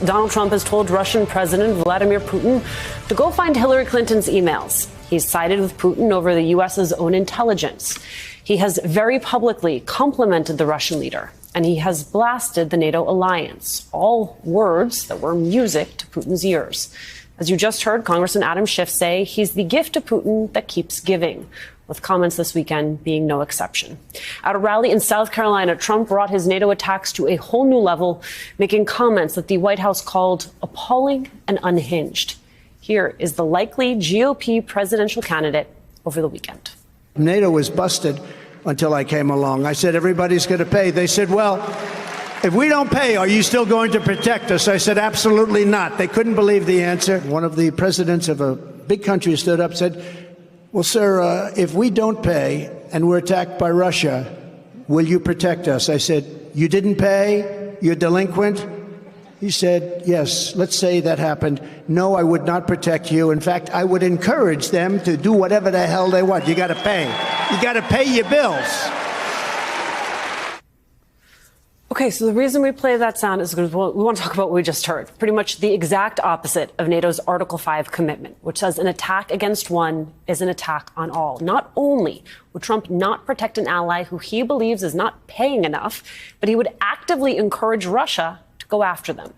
Donald Trump has told Russian President Vladimir Putin to go find Hillary Clinton's emails. He's sided with Putin over the U.S.'s own intelligence. He has very publicly complimented the Russian leader, and he has blasted the NATO alliance, all words that were music to Putin's ears. As you just heard Congressman Adam Schiff say, he's the gift to Putin that keeps giving, with comments this weekend being no exception. At a rally in South Carolina, Trump brought his NATO attacks to a whole new level, making comments that the White House called appalling and unhinged. Here is the likely GOP presidential candidate over the weekend. NATO was busted until I came along. I said, everybody's going to pay. They said, well, if we don't pay, are you still going to protect us? I said, absolutely not. They couldn't believe the answer. One of the presidents of a big country stood up and said, well, sir, if we don't pay and we're attacked by Russia, will you protect us? I said, you didn't pay? You're delinquent? He said, yes, let's say that happened. No, I would not protect you. In fact, I would encourage them to do whatever the hell they want. You got to pay. You got to pay your bills. Okay, so the reason we play that sound is because we want to talk about what we just heard. Pretty much the exact opposite of NATO's Article 5 commitment, which says an attack against one is an attack on all. Not only would Trump not protect an ally who he believes is not paying enough, but he would actively encourage Russia to go after them.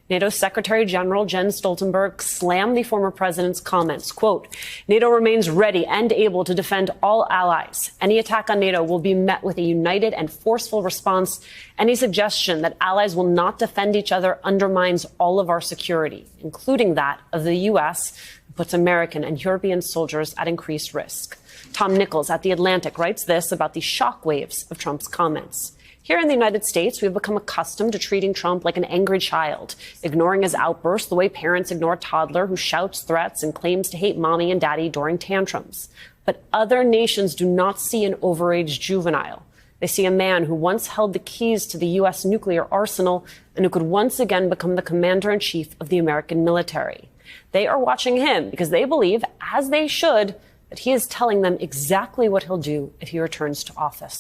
NATO's Secretary General Jens Stoltenberg slammed the former president's comments. Quote, NATO remains ready and able to defend all allies. Any attack on NATO will be met with a united and forceful response. Any suggestion that allies will not defend each other undermines all of our security, including that of the U.S., who puts American and European soldiers at increased risk. Tom Nichols at The Atlantic writes this about the shockwaves of Trump's comments. Here in the United States, we've become accustomed to treating Trump like an angry child, ignoring his outbursts the way parents ignore a toddler who shouts threats and claims to hate mommy and daddy during tantrums. But other nations do not see an overaged juvenile. They see a man who once held the keys to the U.S. nuclear arsenal and who could once again become the commander-in-chief of the American military. They are watching him because they believe, as they should, that he is telling them exactly what he'll do if he returns to office.